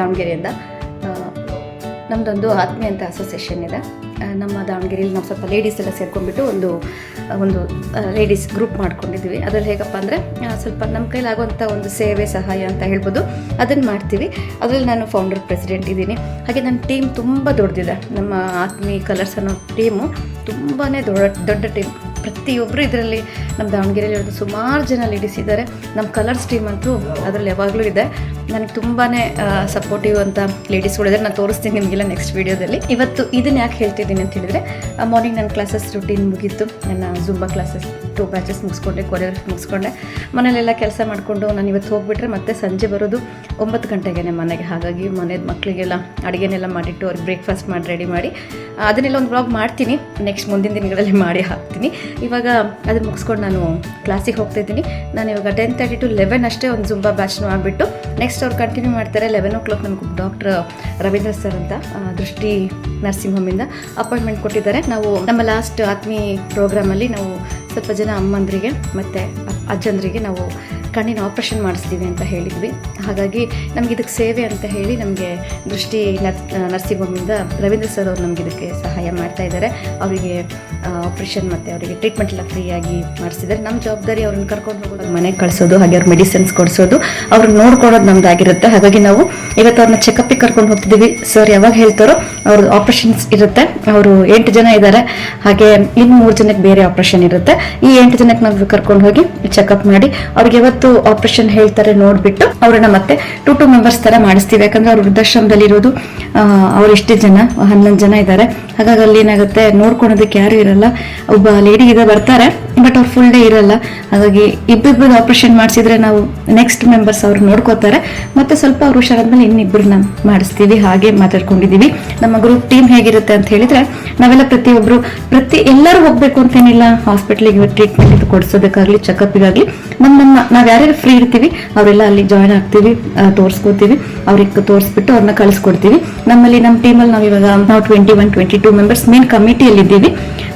ದಾವಣಗೆರೆಯಿಂದ. ನಮ್ಮದೊಂದು ಆತ್ಮೀಯ ಅಂತ ಅಸೋಸಿಯೇಷನ್ ಇದೆ. ನಮ್ಮ ದಾವಣಗೆರೆಯಲ್ಲಿ ನಾವು ಸ್ವಲ್ಪ ಲೇಡೀಸ್ ಎಲ್ಲ ಸೇರ್ಕೊಂಡ್ಬಿಟ್ಟು ಒಂದು ಲೇಡೀಸ್ ಗ್ರೂಪ್ ಮಾಡ್ಕೊಂಡಿದ್ವಿ. ಅದರಲ್ಲಿ ಹೇಗಪ್ಪ ಅಂದರೆ ಸ್ವಲ್ಪ ನಮ್ಮ ಕೈಲಾಗುವಂಥ ಒಂದು ಸೇವೆ ಸಹಾಯ ಅಂತ ಹೇಳ್ಬೋದು, ಅದನ್ನು ಮಾಡ್ತೀವಿ. ಅದರಲ್ಲಿ ನಾನು ಫೌಂಡರ್ ಪ್ರೆಸಿಡೆಂಟ್ ಇದ್ದೀನಿ. ಹಾಗೆ ನನ್ನ ಟೀಮ್ ತುಂಬ ದೊಡ್ಡದಿದೆ. ನಮ್ಮ ಆತ್ಮೀ ಕಲರ್ಸ್ ಅನ್ನೋ ಟೀಮು ತುಂಬಾ ದೊಡ್ಡ ಟೀಮ್. ಪ್ರತಿಯೊಬ್ಬರು ಇದರಲ್ಲಿ ನಮ್ಮ ದಾವಣಗೆರೆಯಲ್ಲಿ ಸುಮಾರು ಜನ ಲೇಡೀಸ್ ಇದ್ದಾರೆ. ನಮ್ಮ ಕಲರ್ಸ್ ಟೀಮ್ ಅಂತೂ ಅದರಲ್ಲಿ ಯಾವಾಗಲೂ ಇದೆ. ನನಗೆ ತುಂಬಾ ಸಪೋರ್ಟಿವ್ ಅಂತ ಲೇಡೀಸ್ಗಳಿದ್ದಾರೆ. ನಾನು ತೋರಿಸ್ತೀನಿ ನಿಮಗೆಲ್ಲ ನೆಕ್ಸ್ಟ್ ವೀಡಿಯೋದಲ್ಲಿ. ಇವತ್ತು ಇದನ್ನು ಯಾಕೆ ಹೇಳ್ತಿದ್ದೀನಿ ಅಂತ ಹೇಳಿದರೆ, ಮಾರ್ನಿಂಗ್ ನನ್ನ ಕ್ಲಾಸಸ್ ರೂಟೀನ್ ಮುಗೀತು. ನನ್ನ ಜುಂಬಾ ಕ್ಲಾಸಸ್ 2 ಬ್ಯಾಚಸ್ ಮುಗಿಸ್ಕೊಂಡೆ, ಕೊರಿಯೋಗ್ರಫಿ ಮುಗಿಸ್ಕೊಂಡೆ. ಮನೇಲೆಲ್ಲ ಕೆಲಸ ಮಾಡಿಕೊಂಡು ನಾನು ಇವತ್ತು ಹೋಗ್ಬಿಟ್ರೆ ಮತ್ತೆ ಸಂಜೆ ಬರೋದು 9 ಗಂಟೆಗೆ ಮನೆಗೆ. ಹಾಗಾಗಿ ಮನೇದು ಮಕ್ಕಳಿಗೆಲ್ಲ ಅಡುಗೆನೆಲ್ಲ ಮಾಡಿಟ್ಟು ಅವ್ರಿಗೆ ಬ್ರೇಕ್ಫಾಸ್ಟ್ ಮಾಡಿ ರೆಡಿ ಮಾಡಿ ಅದನ್ನೆಲ್ಲ ಒಂದು ಬ್ಲಾಗ್ ಮಾಡ್ತೀನಿ. ನೆಕ್ಸ್ಟ್ ಮುಂದಿನ ದಿನಗಳಲ್ಲಿ ಮಾಡಿ ಹಾಕ್ತೀನಿ. ಇವಾಗ ಅದನ್ನು ಮುಗಿಸ್ಕೊಂಡು ನಾನು ಕ್ಲಾಸಿಗೆ ಹೋಗ್ತಾಯಿದ್ದೀನಿ. ನಾನು ಇವಾಗ 10:30 to 11 ಅಷ್ಟೇ ಒಂದು ಜುಂಬಾ ಬ್ಯಾಚ್ನು ಆಗಿಬಿಟ್ಟು ನೆಕ್ಸ್ಟ್ ಅವ್ರು ಕಂಟಿನ್ಯೂ ಮಾಡ್ತಾರೆ. 11 o'clock ನಮಗೂ ಡಾಕ್ಟರ್ ರವೀಂದ್ರ ಸರ್ ಅಂತ ದೃಷ್ಟಿ ನರ್ಸಿಂಗ್ ಹೋಮಿಂದ ಅಪಾಯಿಂಟ್ಮೆಂಟ್ ಕೊಟ್ಟಿದ್ದಾರೆ. ನಾವು ನಮ್ಮ ಲಾಸ್ಟ್ ಆತ್ಮೀ ಪ್ರೋಗ್ರಾಮಲ್ಲಿ ನಾವು ಸ್ವಲ್ಪ ಜನ ಅಮ್ಮಂದರಿಗೆ ಮತ್ತು ಅಜ್ಜಂದರಿಗೆ ನಾವು ಕಣ್ಣಿನ ಆಪ್ರೇಷನ್ ಮಾಡಿಸ್ತೀವಿ ಅಂತ ಹೇಳಿದ್ವಿ. ಹಾಗಾಗಿ ನಮ್ಗೆ ಇದಕ್ಕೆ ಸೇವೆ ಅಂತ ಹೇಳಿ ನಮಗೆ ದೃಷ್ಟಿ ನರ್ಸಿಂಗ್ ಹೋಮಿಂದ ರವೀಂದ್ರ ಸರ್ ಅವರು ನಮ್ಗೆ ಇದಕ್ಕೆ ಸಹಾಯ ಮಾಡ್ತಾ ಇದ್ದಾರೆ. ಅವರಿಗೆ ಆಪ್ರೇಷನ್ ಮತ್ತು ಅವರಿಗೆ ಟ್ರೀಟ್ಮೆಂಟ್ ಎಲ್ಲ ಫ್ರೀಯಾಗಿ ಮಾಡಿಸಿದ್ದಾರೆ. ನಮ್ಮ ಜವಾಬ್ದಾರಿ ಅವ್ರನ್ನ ಕರ್ಕೊಂಡು ಹೋಗೋದು, ಮನೆಗೆ ಕಳಿಸೋದು, ಹಾಗೆ ಅವ್ರ ಮೆಡಿಸಿನ್ಸ್ ಕೊಡಿಸೋದು, ಅವ್ರನ್ನ ನೋಡ್ಕೊಳೋದು ನಮ್ದಾಗಿರುತ್ತೆ. ಹಾಗಾಗಿ ನಾವು ಇವತ್ತು ಅವ್ರನ್ನ ಚೆಕಪ್ಪಿಗೆ ಕರ್ಕೊಂಡು ಹೋಗ್ತಿದ್ದೀವಿ. ಸರ್ ಯಾವಾಗ ಹೇಳ್ತಾರೋ ಅವ್ರ ಆಪ್ರೇಷನ್ಸ್ ಇರುತ್ತೆ. ಅವರು 8 ಜನ ಇದ್ದಾರೆ. ಹಾಗೆ ಇನ್ನು 3 ಜನಕ್ಕೆ ಬೇರೆ ಆಪ್ರೇಷನ್ ಇರುತ್ತೆ. ಈ 8 ಜನಕ್ಕೆ ನಾವು ಕರ್ಕೊಂಡು ಹೋಗಿ ಚೆಕಪ್ ಮಾಡಿ ಅವ್ರಿಗೆ ಯಾವತ್ತು ಆಪ್ರೇಷನ್ ಹೇಳ್ತಾರೆ ನೋಡ್ಬಿಟ್ಟು ಅವ್ರನ್ನ ಮತ್ತೆ 2 ಮೆಂಬರ್ಸ್ ತರ ಮಾಡಿಸ್ತೀವಿ. ಯಾಕಂದ್ರೆ ಅವ್ರು ವೃದ್ಧಾಶ್ರಮದಲ್ಲಿ ಇರೋದು ಅವ್ರು ಎಷ್ಟೇ ಜನ 11 ಜನ ಇದ್ದಾರೆ. ಹಾಗಾಗಿ ಅಲ್ಲಿ ಏನಾಗುತ್ತೆ, ನೋಡ್ಕೊಳೋದಕ್ಕೆ ಯಾರು ಇರಲ್ಲ. ಒಬ್ಬ ಲೇಡಿ ಬರ್ತಾರೆ, ಬಟ್ ಅವ್ರು ಫುಲ್ ಡೇ ಇರಲ್ಲ. ಹಾಗಾಗಿ ಇಬ್ಬಿಬ್ರದ್ದು ಆಪ್ರೇಷನ್ ಮಾಡಿಸಿದ್ರೆ ನಾವು ನೆಕ್ಸ್ಟ್ ಮೆಂಬರ್ಸ್ ಅವ್ರು ನೋಡ್ಕೋತಾರೆ. ಮತ್ತೆ ಸ್ವಲ್ಪ ಅವ್ರು ಹುಷಾರಾದ್ಮೇಲೆ ಇನ್ನಿಬ್ಬರನ್ನ ಮಾಡಿಸ್ತೀವಿ. ಹಾಗೆ ಮಾತಾಡ್ಕೊಂಡಿದೀವಿ. ನಮ್ಮ ಗ್ರೂಪ್ ಟೀಮ್ ಹೇಗಿರುತ್ತೆ ಅಂತ ಹೇಳಿದ್ರೆ, ನಾವೆಲ್ಲ ಎಲ್ಲರೂ ಹೋಗ್ಬೇಕು ಅಂತೇನಿಲ್ಲ. ಹಾಸ್ಪಿಟ್ಲಿಗೆ ಟ್ರೀಟ್ಮೆಂಟ್ ಇದು ಕೊಡಿಸೋದಕ್ಕಾಗ್ಲಿ, ಚೆಕಪ್ಗಾಗ್ಲಿ ನಾವ್ ಯಾರ್ಯಾರು ಫ್ರೀ ಇರ್ತೀವಿ ಅವರೆಲ್ಲ ಅಲ್ಲಿ ಜಾಯ್ನ್ ಆಗ್ತೀವಿ, ತೋರಿಸ್ಕೋತೀವಿ. ಅವ್ರಿಗೆ ತೋರಿಸ್ಬಿಟ್ಟು ಅವ್ರನ್ನ ಕಳಿಸ್ಕೊಡ್ತೀವಿ. ನಮ್ಮ ಟೀಮಲ್ಲಿ ನಾವು 21-22 ಮೆಂಬರ್ಸ್ ಮೇನ್ ಕಮಿಟಿಯಲ್ಲಿ ಇದ್ದೀವಿ.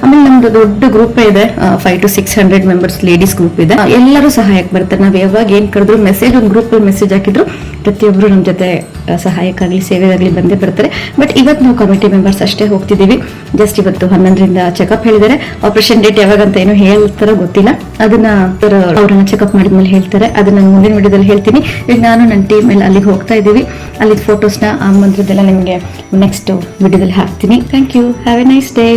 ಆಮೇಲೆ ನಮ್ದು ದೊಡ್ಡ ಗ್ರೂಪ್ ಇದೆ, 500 to 600 ಮೆಂಬರ್ಸ್ ಲೇಡೀಸ್ ಗ್ರೂಪ್ ಇದೆ. ಎಲ್ಲರೂ ಸಹಾಯಕ್ಕೆ ಬರ್ತಾರೆ. ನಾವು ಯಾವಾಗ ಏನ್ ಕರೆದ್ರು ಮೆಸೇಜ್, ಒಂದು ಗ್ರೂಪ್ ಮೆಸೇಜ್ ಹಾಕಿದ್ರು ಪ್ರತಿಯೊಬ್ಬರು ನಮ್ಮ ಜೊತೆ ಸಹಾಯಕ್ಕಾಗಲಿ ಸೇವೆಗಾಗಲಿ ಬಂದೇ ಬರ್ತಾರೆ. ಬಟ್ ಇವತ್ತು ನಾವು ಕಮಿಟಿ ಮೆಂಬರ್ಸ್ ಅಷ್ಟೇ ಹೋಗ್ತಿದ್ದೀವಿ. ಜಸ್ಟ್ ಇವತ್ತು 11ರಿಂದ ಚೆಕಪ್ ಹೇಳಿದ್ದಾರೆ. ಆಪರೇಷನ್ ಡೇಟ್ ಯಾವಾಗ ಅಂತ ಏನೋ ಹೇಳ್ತಾರೋ ಗೊತ್ತಿಲ್ಲ. ಅದನ್ನ ಅವ್ರನ್ನ ಚೆಕಪ್ ಮಾಡಿದ್ಮೇಲೆ ಹೇಳ್ತಾರೆ. ಅದನ್ನ ನಾನು ಮುಂದಿನ ವಿಡಿಯೋದಲ್ಲಿ ಹೇಳ್ತೀನಿ. ಈಗ ನಾನು ನನ್ನ ಟೀಮ್ ಎಲ್ಲ ಅಲ್ಲಿಗೆ ಹೋಗ್ತಾ ಇದ್ದೀವಿ. ಅಲ್ಲಿ ಫೋಟೋಸ್ನ ಆ ಮಂತ್ರದ್ದೆಲ್ಲ ನಿಮಗೆ ನೆಕ್ಸ್ಟ್ ವಿಡಿಯೋದಲ್ಲಿ ಹಾಕ್ತೀನಿ. Thank you. Have a nice day.